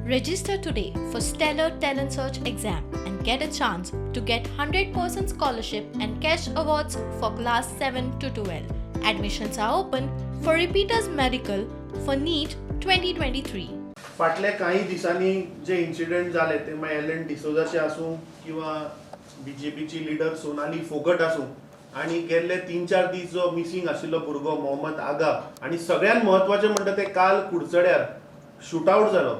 Register today for Stellar Talent Search exam and get a chance to get 100% scholarship and cash awards for class 7 to 12. Admissions are open for repeaters medical for NEET 2023. फाटल्या काही दिसांनी जे incident झाले ते मग Elon डिसोजाचे आसूं किंवा बीजेपीची leader Sonali Phogat आसूं आणि गेल्ले 3-4 दीस जो मिसिंग आशिल्लो भुरगो मोहम्मद आगा आणि सगळ्यात महत्वाचे म्हणटा ते काल कुडचड्यार शूटआउट जालो.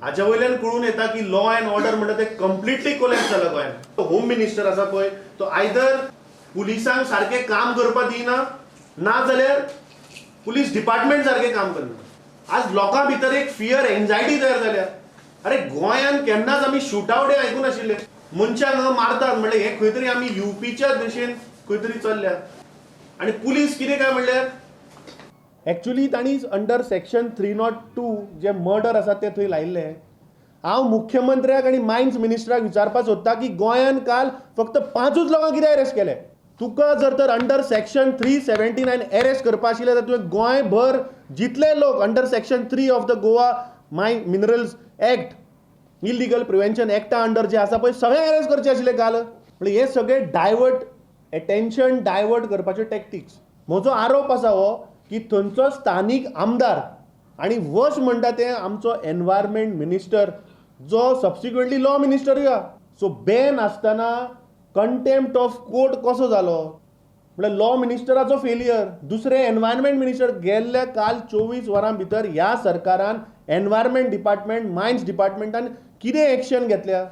हाच्या वयल्यान कळून येता की लॉ अँड ऑर्डर म्हणटा ते कंप्लिटली कोलॅप्स जाला गोंयांत. होम मिनिस्टर आसा पळय तो आयदर पुलिसांक सारखे काम करपाक दिना ना जाल्यार पुलीस डिपार्टमेंट सारखे काम करना. आज लोकां भितर एक फियर एन्झायटी तयार जाल्या. अरे गोंयांत केन्नाच आमी शूटआउट आयकूं नाशिल्ले. मनशांक मारतात म्हणले हे खंय तरी आमी युपीच्या दिशेन खंय तरी चल्ल्या. आणि पुलीस कितें काय म्हणल्यार एक्चुअली तांणी अंडर सेक्शन 302 जे मर्डर आसा ते थंय लायिल्ले. हांव मुख्यमंत्र्याक आनी मायन्स मिनिस्टराक विचारपाक सोदता की गोंयांत काल फक्त 5च लोकांक कित्याक अरेस्ट केले. तुका जर तर अंडर सेक्शन 379 अरेस्ट करपा आशिल्लें जाल्यार तुवें गोंयभर जितले लोक under section 3 of the Goa minerals act illegal prevention एक्टा अंडर जे आसा पळय सगळे अरेस्ट करचे आशिल्ले काल. म्हणजे हे सगळे अटेन्शन डायवर्ट करपाचे टॅक्टिक्स. म्हजो आरोप आसा हो की थंयचो स्थानीक आमदार आणि वर्स्ट म्हणटा ते आमचो एनवायरमेंट मिनिस्टर जो सबसिक्वेंटली लॉ मिनिस्टरूय आहा. सो बॅन आसतना कंटेम्प्ट ऑफ कोर्ट कसो जालो म्हणजे लॉ मिनिस्टराचो फेलियर. दुसरे एनवायरमेंट मिनिस्टर गेल्ल्या काल 24 वरां भितर ह्या सरकारान एनवायरमेंट डिपार्टमेंट मायन्स डिपार्टमेंटान कितें एक्शन घेतल्या.